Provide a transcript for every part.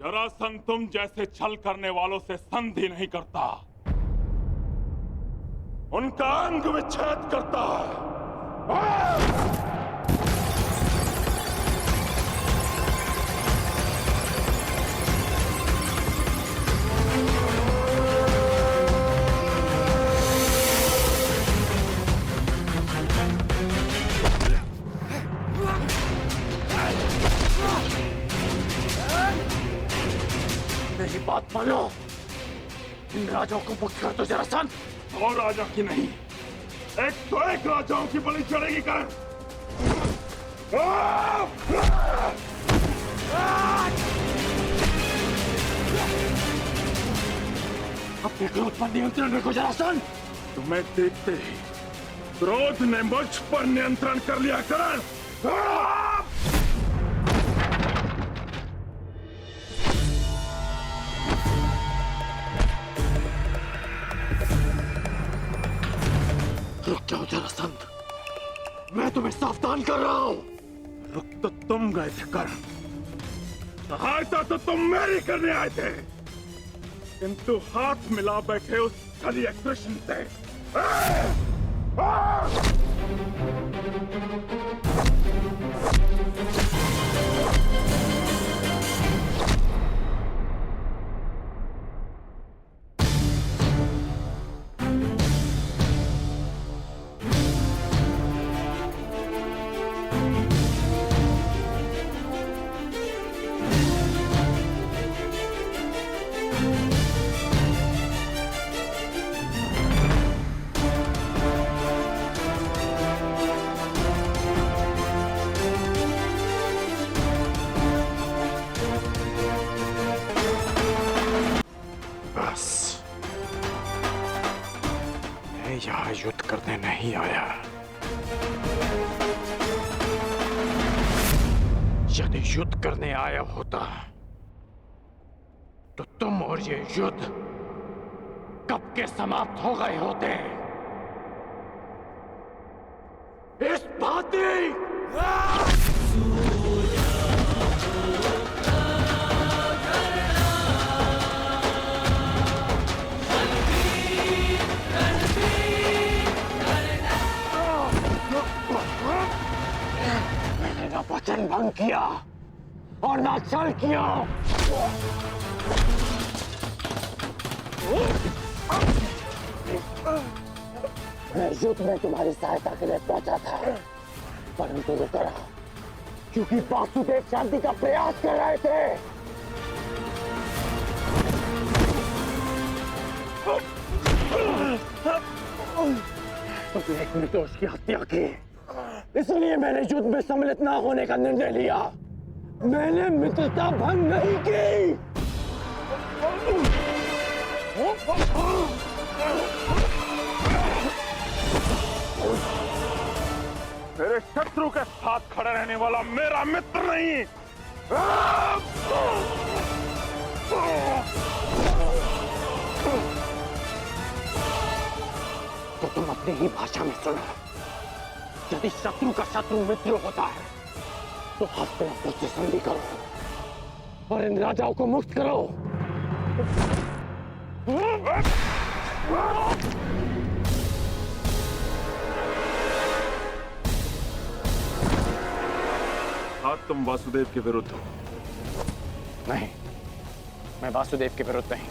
जरासंध तुम जैसे छल करने वालों से संधि नहीं करता, उनका अंग विच्छेद करता है। मेरी बात मानो, इन राजाओं को मुक्त कर दो जरासंध। और राजा की नहीं, एक तो एक राजाओं की बलि चढ़ेगी कर। अपने क्रोध पर नियंत्रण रखो जरासंध। तुम्हें देखते ही क्रोध ने मुझ पर नियंत्रण कर लिया करण। रुक जाओ जरासंध, मैं तुम्हें सावधान कर रहा हूं। रुक तो तुम गए थे करण, सहायता तो तुम मेरी करने आए थे, किंतु हाथ मिला बैठे उस छलिए कृष्ण से। यहाँ युद्ध करने नहीं आया। यदि युद्ध करने आया होता तो तुम और ये युद्ध कब के समाप्त हो गए होते। इस भांति मेरा वचन भंग किया और ना छल किया। मैं युद्ध में तुम्हारी सहायता के लिए पहुंचा था, परंतु रुका रहा क्योंकि वासुदेव शांति का प्रयास कर रहे थे। तुमने एक निर्दोष की हत्या की, इसलिए मैंने युद्ध में सम्मिलित न होने का निर्णय लिया। मैंने मित्रता भंग नहीं की। मेरे शत्रु के साथ खड़ा रहने वाला मेरा मित्र नहीं। तो तुम अपनी ही भाषा में सुनो। यदि शत्रु का शत्रु मित्र होता है तो हस्तिनापुर से संधि करो और इन राजाओं को मुक्त करो। आज तुम वासुदेव के विरुद्ध हो। नहीं, मैं वासुदेव के विरुद्ध नहीं,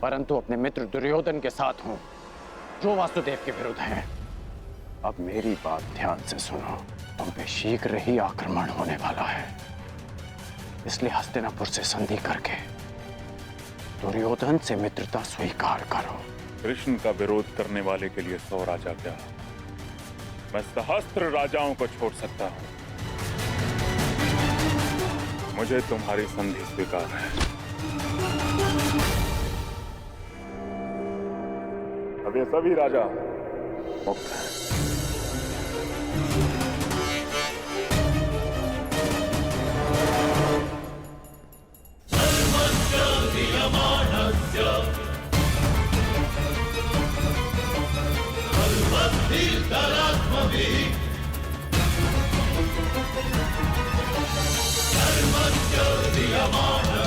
परंतु अपने मित्र दुर्योधन के साथ हूं जो वासुदेव के विरुद्ध है। अब मेरी बात ध्यान से सुनो। तुम पे शीघ्र ही आक्रमण होने वाला है, इसलिए हस्तिनापुर से संधि करके दुर्योधन से मित्रता स्वीकार करो। कृष्ण का विरोध करने वाले के लिए 100 राजा क्या, मैं सहस्त्र राजाओं को छोड़ सकता हूं। मुझे तुम्हारी संधि स्वीकार है। अब ये सभी राजा मुक्त हैं। Dharmasya Diyamana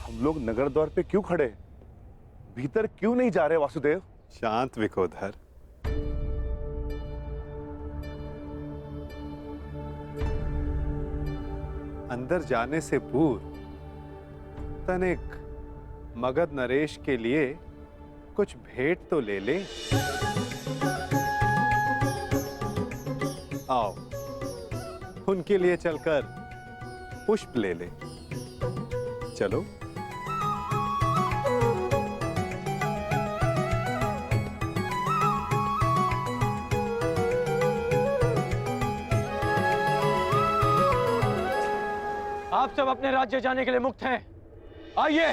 हम लोग नगर द्वार पे क्यों खड़े? भीतर क्यों नहीं जा रहे वासुदेव? शांत विकोधर। अंदर जाने से पूर्व तनिक मगध नरेश के लिए कुछ भेंट तो ले ले। आओ, उनके लिए चलकर पुष्प ले ले। चलो। आप सब अपने राज्य जाने के लिए मुक्त हैं। आइए।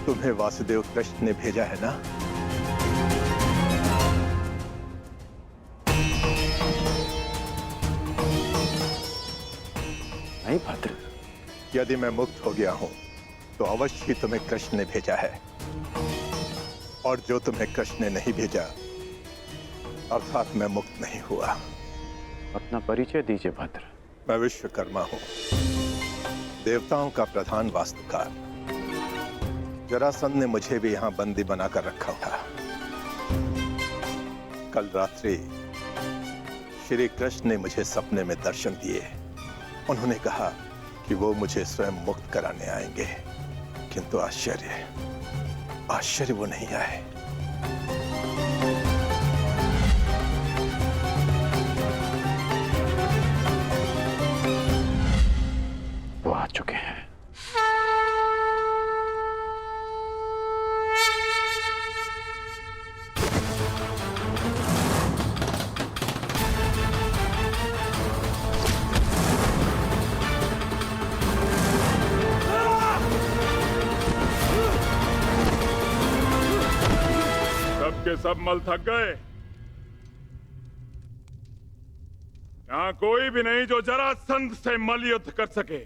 तुम्हें वासुदेव कृष्ण ने भेजा है ना? नहीं भद्र। यदि मैं मुक्त हो गया हूं तो अवश्य ही तुम्हें कृष्ण ने भेजा है, और जो तुम्हें कृष्ण ने नहीं भेजा अर्थात मैं मुक्त नहीं हुआ। अपना परिचय दीजिए भद्र। मैं विश्वकर्मा हूं, देवताओं का प्रधान वास्तुकार। जरासंध ने मुझे भी यहां बंदी बनाकर रखा था। कल रात्रि श्री कृष्ण ने मुझे सपने में दर्शन दिए। उन्होंने कहा कि वो मुझे स्वयं मुक्त कराने आएंगे, किंतु आश्चर्य वो नहीं आए। वो आ चुके हैं। सबके सब मल थक गए। यहां कोई भी नहीं जो जरासंध से मल युद्ध कर सके।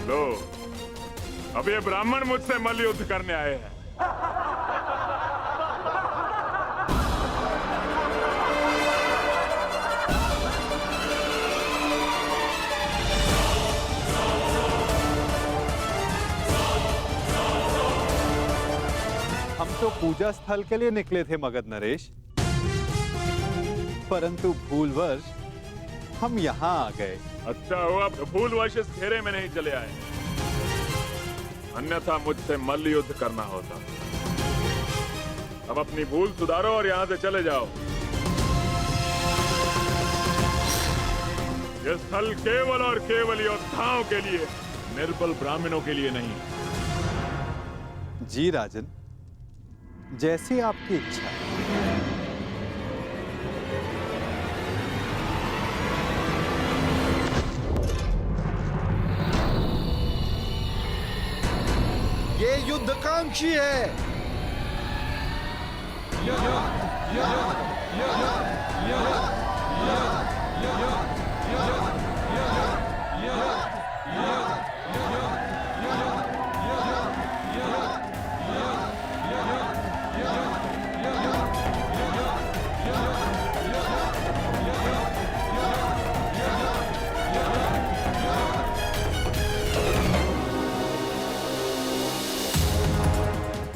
लो, अब ये ब्राह्मण मुझसे मल युद्ध करने आए हैं। हम तो पूजा स्थल के लिए निकले थे मगध नरेश, परंतु भूलवश हम यहाँ आ गए। अच्छा हुआ भूलवश इस घेरे में नहीं चले आए, अन्यथा मुझसे मल्ल युद्ध करना होता। अब अपनी भूल सुधारो और यहाँ से चले जाओ। यह स्थल केवल और केवल योद्धाओं के लिए, निर्बल ब्राह्मणों के लिए नहीं। जी राजन, जैसी आपकी इच्छा। ये युद्धकांक्षी है।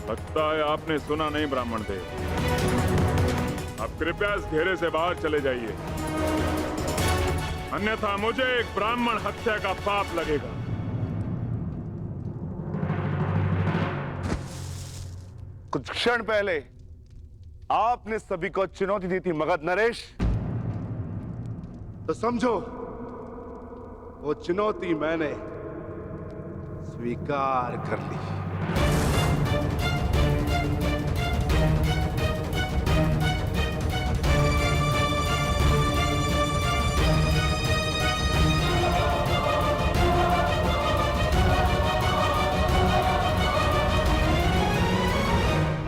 लगता है आपने सुना नहीं ब्राह्मण देव। अब कृपया इस घेरे से बाहर चले जाइए, अन्यथा मुझे एक ब्राह्मण हत्या का पाप लगेगा। कुछ क्षण पहले आपने सभी को चुनौती दी थी मगध नरेश, तो समझो वो चुनौती मैंने स्वीकार कर ली।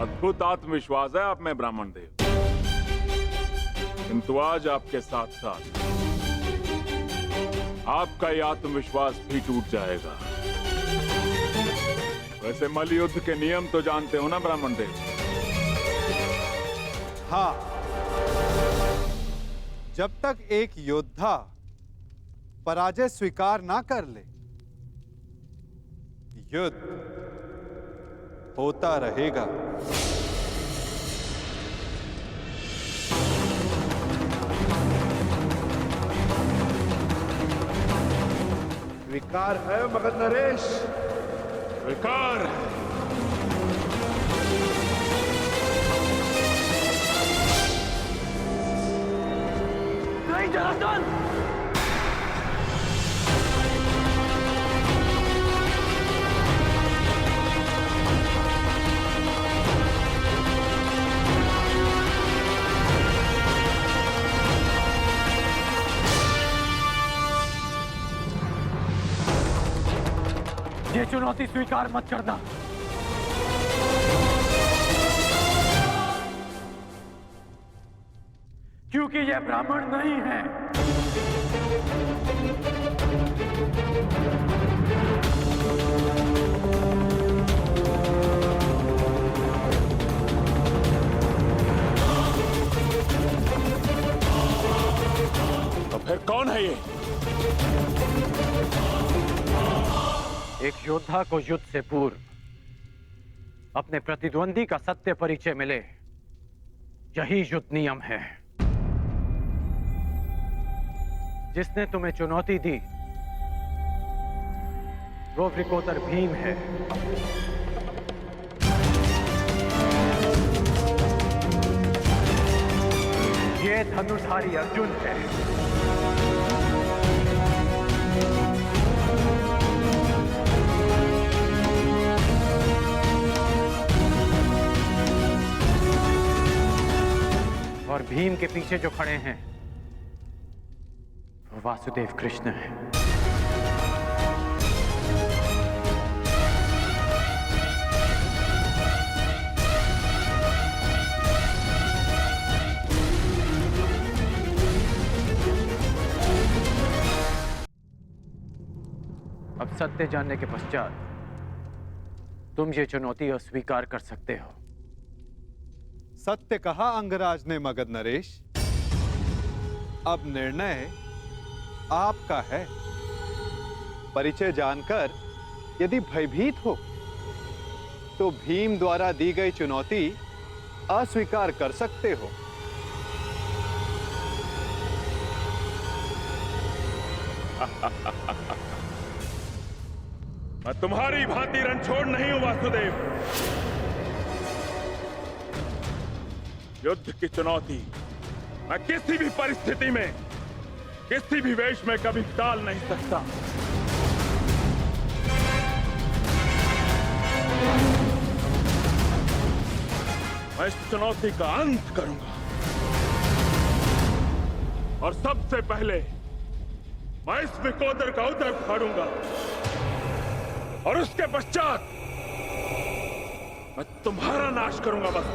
अद्भुत आत्मविश्वास है आप में ब्राह्मण देव, किंतु आज आपके साथ साथ आपका ये आत्मविश्वास भी टूट जाएगा। वैसे मल्ल युद्ध के नियम तो जानते हो ना ब्राह्मण देव? हाँ, जब तक एक योद्धा पराजय स्वीकार ना कर ले, युद्ध होता रहेगा। स्वीकार है मगध नरेश? स्वीकार। नहीं जनार्दन, ये चुनौती स्वीकार मत करना। क्योंकि ये ब्राह्मण नहीं है। तो फिर कौन है ये? एक योद्धा को युद्ध से पूर्व अपने प्रतिद्वंदी का सत्य परिचय मिले, यही युद्ध नियम है। जिसने तुम्हें चुनौती दी वो वृकोदर भीम है। ये धनुर्धारी अर्जुन है। और भीम के पीछे जो खड़े हैं वो वासुदेव कृष्ण है। अब सत्य जानने के पश्चात तुम ये चुनौती अस्वीकार कर सकते हो। सत्य कहा अंगराज ने मगध नरेश। अब निर्णय आपका है। परिचय जानकर यदि भयभीत हो तो भीम द्वारा दी गई चुनौती अस्वीकार कर सकते हो। मैं तुम्हारी भांति रणछोड़ नहीं हूं वासुदेव। युद्ध की चुनौती मैं किसी भी परिस्थिति में, किसी भी वेश में कभी टाल नहीं सकता। मैं इस चुनौती का अंत करूंगा और सबसे पहले मैं इस विकोदर का उदर फाड़ूंगा और उसके पश्चात मैं तुम्हारा नाश करूंगा। बस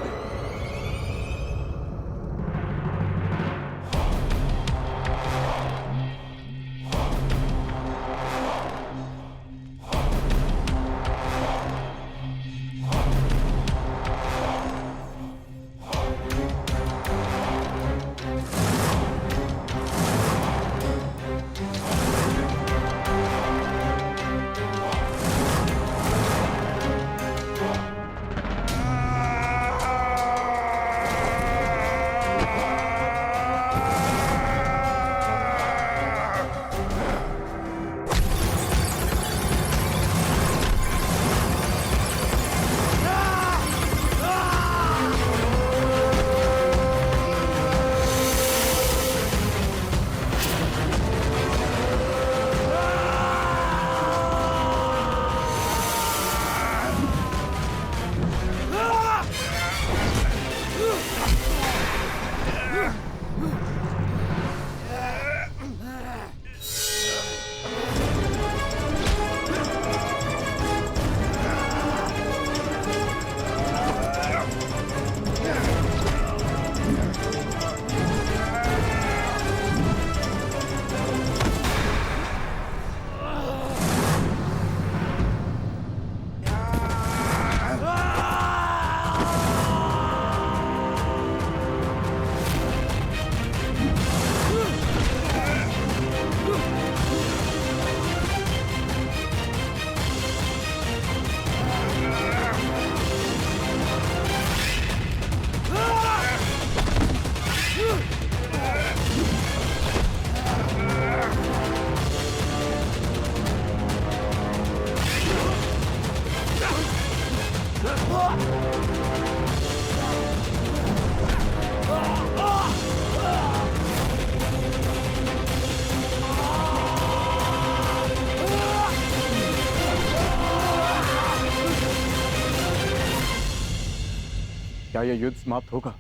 क्या यह युद्ध समाप्त होगा?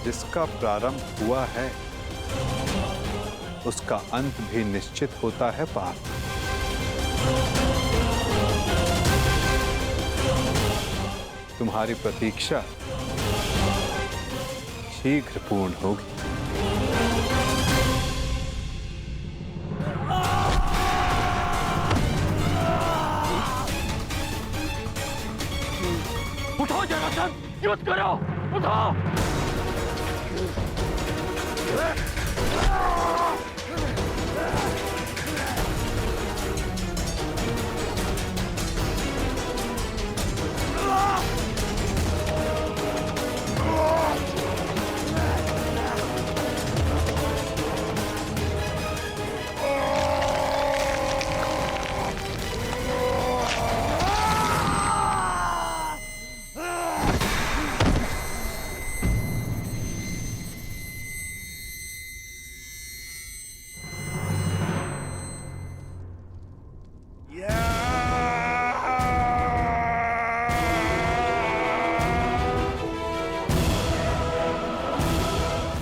जिसका प्रारंभ हुआ है उसका अंत भी निश्चित होता है पार्थ। तुम्हारी प्रतीक्षा शीघ्र पूर्ण होगी। उठो जरासंध, युद्ध करो, उठो।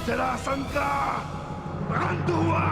जरासंध का अंत हुआ।